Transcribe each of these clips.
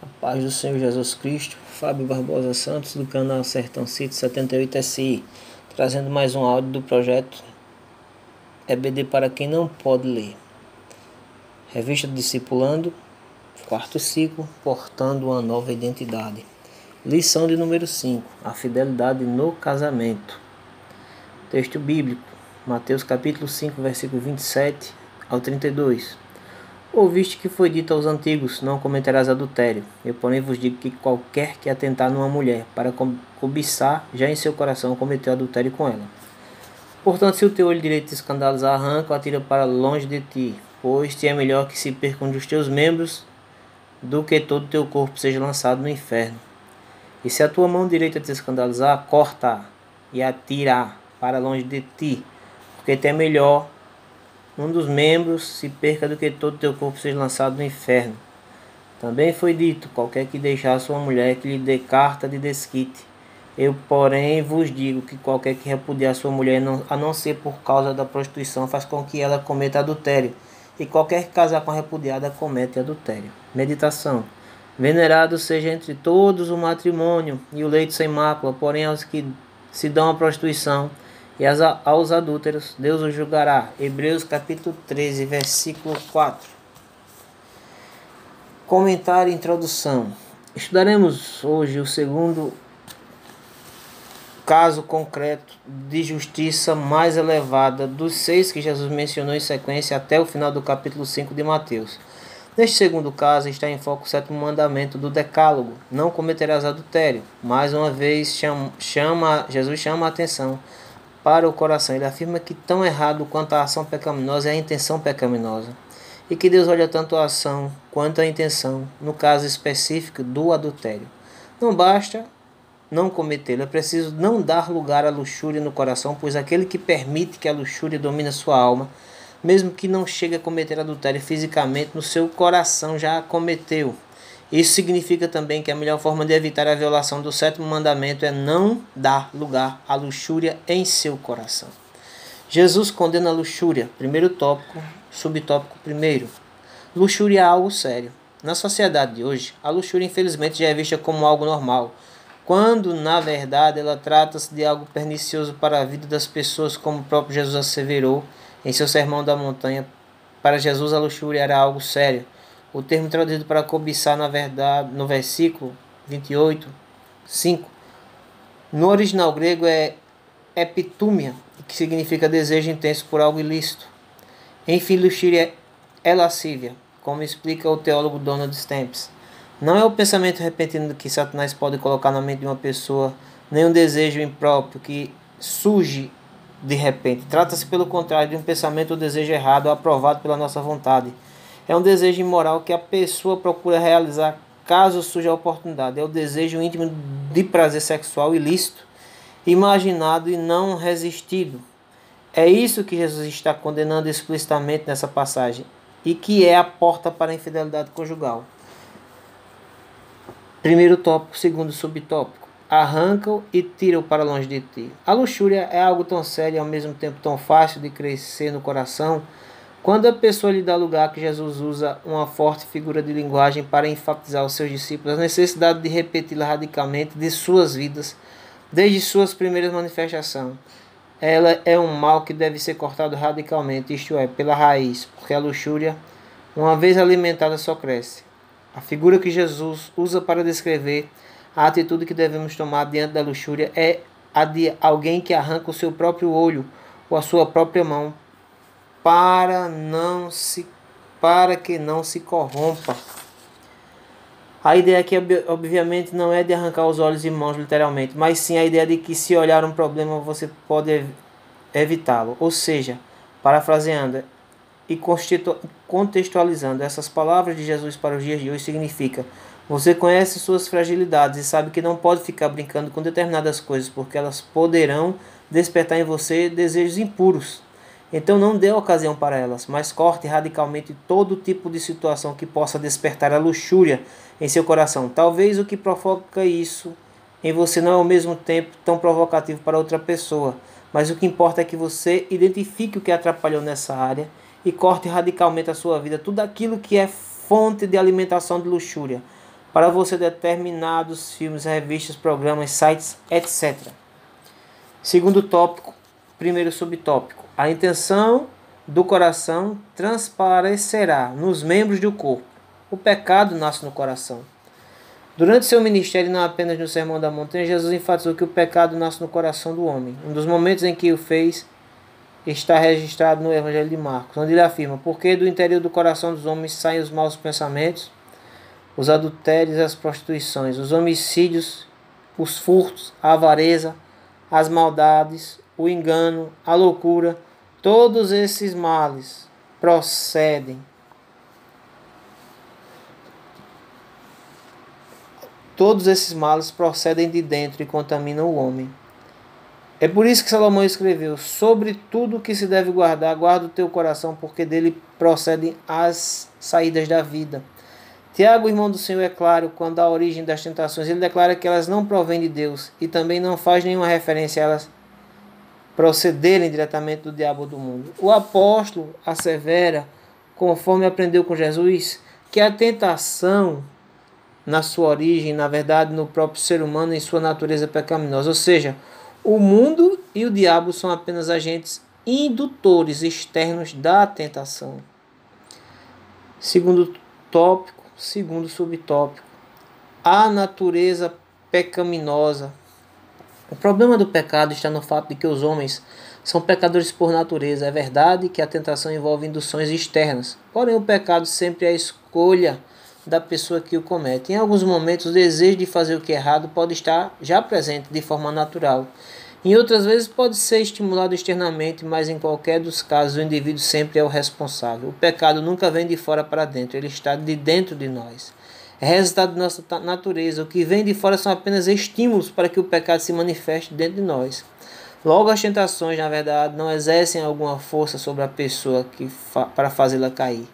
A paz do Senhor Jesus Cristo, Fábio Barbosa Santos, do canal Sertão City 78 SI, trazendo mais um áudio do projeto EBD para quem não pode ler. Revista Discipulando, quarto ciclo, portando uma nova identidade. Lição de número 5, a fidelidade no casamento. Texto bíblico, Mateus capítulo 5, versículo 27 ao 32. Ouviste que foi dito aos antigos, não cometerás adultério. Eu, porém, vos digo que qualquer que atentar numa mulher para cobiçar, já em seu coração cometeu adultério com ela. Portanto, se o teu olho direito te escandalizar, arranca-o, atira para longe de ti, pois te é melhor que se percam os teus membros do que todo o teu corpo seja lançado no inferno. E se a tua mão direita te escandalizar, corta-a e atira para longe de ti, porque te é melhor um dos membros se perca do que todo o teu corpo seja lançado no inferno. Também foi dito, qualquer que deixar sua mulher que lhe dê carta de desquite. Eu, porém, vos digo que qualquer que repudiar sua mulher, a não ser por causa da prostituição, faz com que ela cometa adultério. E qualquer que casar com a repudiada comete adultério. Meditação. Venerado seja entre todos o matrimônio e o leito sem mácula, porém aos que se dão à prostituição e aos adúlteros, Deus os julgará. Hebreus capítulo 13, versículo 4. Comentário e introdução. Estudaremos hoje o segundo caso concreto de justiça mais elevada dos 6 que Jesus mencionou em sequência até o final do capítulo 5 de Mateus. Neste segundo caso está em foco o 7º mandamento do Decálogo, não cometerás adultério. Mais uma vez Jesus chama a atenção para o coração. Ele afirma que tão errado quanto a ação pecaminosa é a intenção pecaminosa, e que Deus olha tanto a ação quanto a intenção, no caso específico do adultério. Não basta não cometê-lo, é preciso não dar lugar à luxúria no coração, pois aquele que permite que a luxúria domine a sua alma, mesmo que não chegue a cometer adultério fisicamente, no seu coração já a cometeu. Isso significa também que a melhor forma de evitar a violação do 7º mandamento é não dar lugar à luxúria em seu coração. Jesus condena a luxúria. Primeiro tópico, subtópico primeiro. Luxúria é algo sério. Na sociedade de hoje, a luxúria infelizmente já é vista como algo normal, quando na verdade ela trata-se de algo pernicioso para a vida das pessoas, como o próprio Jesus asseverou em seu Sermão da Montanha. Para Jesus a luxúria era algo sério. O termo traduzido para cobiçar, na verdade, no versículo 28, 5, no original grego é epitúmia, que significa desejo intenso por algo ilícito. Enfim, luxúria é lascívia, como explica o teólogo Donald Stamps. Não é o pensamento repentino que Satanás pode colocar na mente de uma pessoa, nem um desejo impróprio que surge de repente. Trata-se, pelo contrário, de um pensamento ou desejo errado aprovado pela nossa vontade. É um desejo imoral que a pessoa procura realizar caso surja a oportunidade. É o desejo íntimo de prazer sexual ilícito, imaginado e não resistido. É isso que Jesus está condenando explicitamente nessa passagem, e que é a porta para a infidelidade conjugal. Primeiro tópico, segundo subtópico. Arranca-o e tira-o para longe de ti. A luxúria é algo tão sério e ao mesmo tempo tão fácil de crescer no coração, quando a pessoa lhe dá lugar, que Jesus usa uma forte figura de linguagem para enfatizar aos seus discípulos a necessidade de repeti-la radicalmente de suas vidas, desde suas primeiras manifestações. Ela é um mal que deve ser cortado radicalmente, isto é, pela raiz, porque a luxúria, uma vez alimentada, só cresce. A figura que Jesus usa para descrever a atitude que devemos tomar diante da luxúria é a de alguém que arranca o seu próprio olho ou a sua própria mão para que não se corrompa. A ideia aqui, obviamente, não é de arrancar os olhos e mãos, literalmente, mas sim a ideia de que, se olhar um problema, você pode evitá-lo. Ou seja, parafraseando e contextualizando essas palavras de Jesus para os dias de hoje, significa: você conhece suas fragilidades e sabe que não pode ficar brincando com determinadas coisas, porque elas poderão despertar em você desejos impuros. Então não dê ocasião para elas, mas corte radicalmente todo tipo de situação que possa despertar a luxúria em seu coração. Talvez o que provoca isso em você não é ao mesmo tempo tão provocativo para outra pessoa, mas o que importa é que você identifique o que atrapalhou nessa área e corte radicalmente a sua vida, tudo aquilo que é fonte de alimentação de luxúria, para você determinados filmes, revistas, programas, sites, etc. Segundo tópico, primeiro subtópico. A intenção do coração transparecerá nos membros do corpo. O pecado nasce no coração. Durante seu ministério, não apenas no Sermão da Montanha, Jesus enfatizou que o pecado nasce no coração do homem. Um dos momentos em que o fez está registrado no Evangelho de Marcos, onde ele afirma: porque do interior do coração dos homens saem os maus pensamentos, os adultérios, as prostituições, os homicídios, os furtos, a avareza, as maldades, o engano, a loucura. Todos esses males procedem. Todos esses males procedem de dentro e contaminam o homem. É por isso que Salomão escreveu: sobre tudo que se deve guardar, guarda o teu coração, porque dele procedem as saídas da vida. Tiago, irmão do Senhor, é claro quando a origem das tentações. Ele declara que elas não provêm de Deus e também não faz nenhuma referência a elas procederem diretamente do diabo do mundo. O apóstolo assevera, conforme aprendeu com Jesus, que a tentação, na sua origem, na verdade, no próprio ser humano, em sua natureza pecaminosa. Ou seja, o mundo e o diabo são apenas agentes indutores externos da tentação. Segundo tópico, segundo subtópico, a natureza pecaminosa. O problema do pecado está no fato de que os homens são pecadores por natureza. É verdade que a tentação envolve induções externas, porém o pecado sempre é a escolha da pessoa que o comete. Em alguns momentos, o desejo de fazer o que é errado pode estar já presente de forma natural. Em outras vezes, pode ser estimulado externamente, mas em qualquer dos casos, o indivíduo sempre é o responsável. O pecado nunca vem de fora para dentro, ele está de dentro de nós. É resultado da nossa natureza. O que vem de fora são apenas estímulos para que o pecado se manifeste dentro de nós. Logo, as tentações, na verdade, não exercem alguma força sobre a pessoa para fazê-la cair,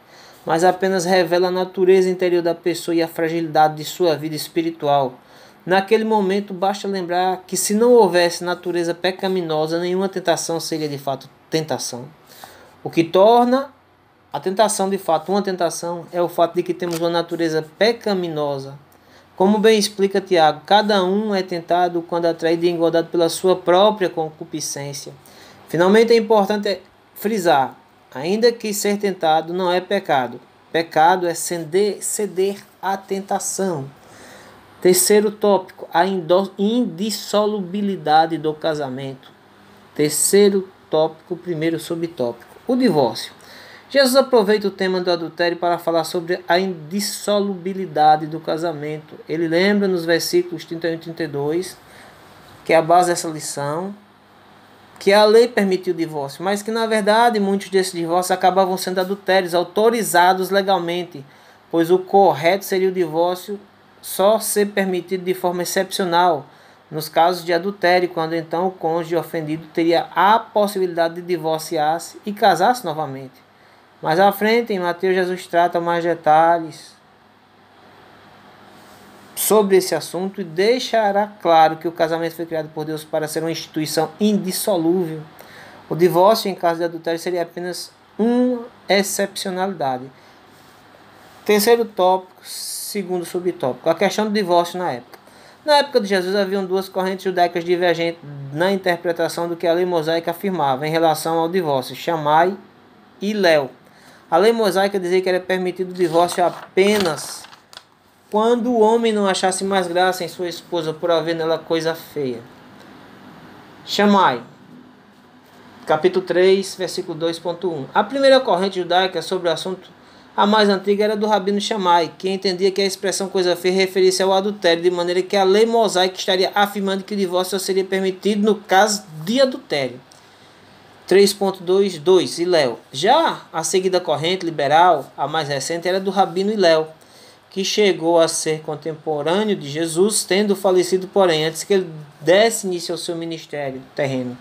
mas apenas revela a natureza interior da pessoa e a fragilidade de sua vida espiritual. Naquele momento, basta lembrar que se não houvesse natureza pecaminosa, nenhuma tentação seria de fato tentação. O que torna a tentação de fato uma tentação é o fato de que temos uma natureza pecaminosa. Como bem explica Tiago, cada um é tentado quando atraído e engodado pela sua própria concupiscência. Finalmente, é importante frisar: ainda que ser tentado não é pecado. Pecado é ceder à tentação. Terceiro tópico, a indissolubilidade do casamento. Terceiro tópico, primeiro subtópico, o divórcio. Jesus aproveita o tema do adultério para falar sobre a indissolubilidade do casamento. Ele lembra nos versículos 31 e 32, que é a base dessa lição, que a lei permitiu o divórcio, mas que na verdade muitos desses divórcios acabavam sendo adultérios, autorizados legalmente, pois o correto seria o divórcio só ser permitido de forma excepcional, nos casos de adultério, quando então o cônjuge ofendido teria a possibilidade de divorciar-se e casar-se novamente. Mais à frente, em Mateus, Jesus trata mais detalhes sobre esse assunto e deixará claro que o casamento foi criado por Deus para ser uma instituição indissolúvel. O divórcio em caso de adultério seria apenas uma excepcionalidade. Terceiro tópico, segundo subtópico, a questão do divórcio na época. Na época de Jesus haviam duas correntes judaicas divergentes na interpretação do que a lei mosaica afirmava em relação ao divórcio, Shammai e Léu. A lei mosaica dizia que era permitido o divórcio apenas quando o homem não achasse mais graça em sua esposa por haver nela coisa feia. Shammai, capítulo 3, versículo 2.1. A primeira corrente judaica sobre o assunto, a mais antiga, era do rabino Shammai, que entendia que a expressão coisa feia referia-se ao adultério, de maneira que a lei mosaica estaria afirmando que o divórcio só seria permitido no caso de adultério. 3.2.2 Hillel. Já a seguida corrente liberal, a mais recente, era do rabino Hillel, que chegou a ser contemporâneo de Jesus, tendo falecido, porém, antes que ele desse início ao seu ministério terreno.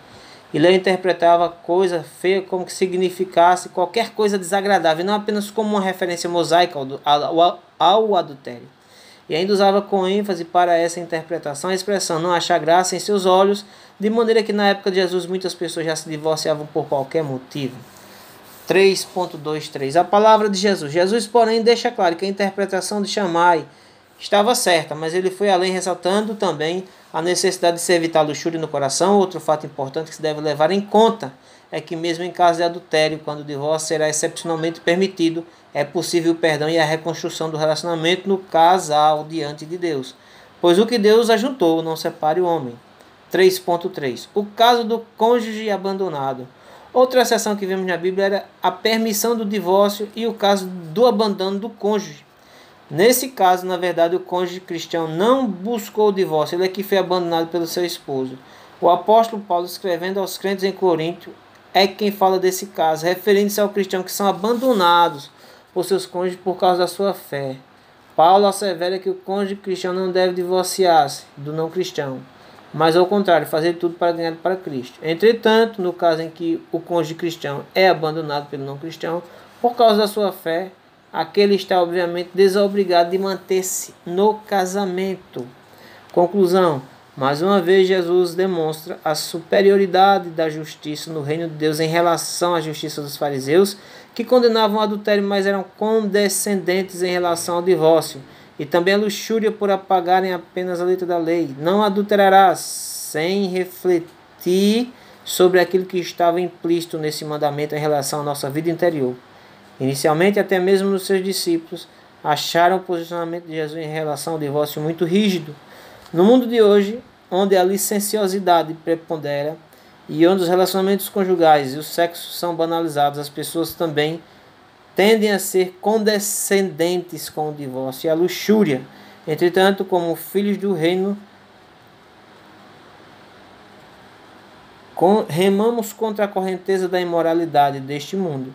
Hillel interpretava coisa feia como que significasse qualquer coisa desagradável, não apenas como uma referência mosaica ao adultério. E ainda usava com ênfase para essa interpretação a expressão não achar graça em seus olhos, de maneira que na época de Jesus muitas pessoas já se divorciavam por qualquer motivo. 3.23 A palavra de Jesus. Jesus, porém, deixa claro que a interpretação de Shammai estava certa, mas ele foi além, ressaltando também a necessidade de se evitar luxúria no coração. Outro fato importante que se deve levar em conta é que mesmo em caso de adultério, quando o divórcio será excepcionalmente permitido, é possível o perdão e a reconstrução do relacionamento no casal diante de Deus. Pois o que Deus ajuntou, não separe o homem. 3.3. O caso do cônjuge abandonado. Outra exceção que vemos na Bíblia era a permissão do divórcio e o caso do abandono do cônjuge. Nesse caso, na verdade, o cônjuge cristão não buscou o divórcio, ele é que foi abandonado pelo seu esposo. O apóstolo Paulo, escrevendo aos crentes em Corinto, é quem fala desse caso, referindo-se ao cristão que são abandonados por seus cônjuges por causa da sua fé. Paulo assevera que o cônjuge cristão não deve divorciar-se do não cristão, mas ao contrário, fazer tudo para ganhar para Cristo. Entretanto, no caso em que o cônjuge cristão é abandonado pelo não cristão, por causa da sua fé, aquele está obviamente desobrigado de manter-se no casamento. Conclusão. Mais uma vez, Jesus demonstra a superioridade da justiça no reino de Deus em relação à justiça dos fariseus, que condenavam o adultério, mas eram condescendentes em relação ao divórcio, e também a luxúria por apagarem apenas a letra da lei. Não adulterarás, sem refletir sobre aquilo que estava implícito nesse mandamento em relação à nossa vida interior. Inicialmente, até mesmo nos seus discípulos, acharam o posicionamento de Jesus em relação ao divórcio muito rígido. No mundo de hoje, onde a licenciosidade prepondera e onde os relacionamentos conjugais e o sexo são banalizados, as pessoas também tendem a ser condescendentes com o divórcio e a luxúria. Entretanto, como filhos do reino, remamos contra a correnteza da imoralidade deste mundo,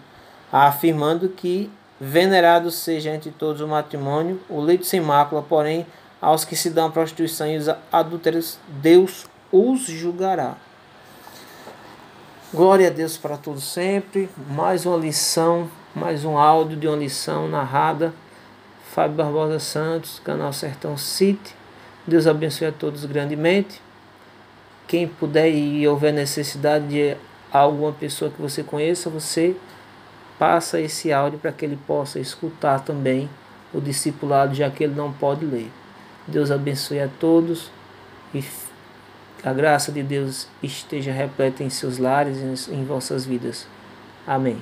afirmando que venerado seja entre todos o matrimônio, o leito sem mácula, porém, aos que se dão à prostituição e os adúlteros, Deus os julgará. Glória a Deus para todos sempre. Mais uma lição, mais um áudio de uma lição narrada. Fábio Barbosa Santos, canal Sertão City. Deus abençoe a todos grandemente. Quem puder e houver necessidade de alguma pessoa que você conheça, você passa esse áudio para que ele possa escutar também o discipulado, já que ele não pode ler. Deus abençoe a todos e a graça de Deus esteja repleta em seus lares e em vossas vidas. Amém.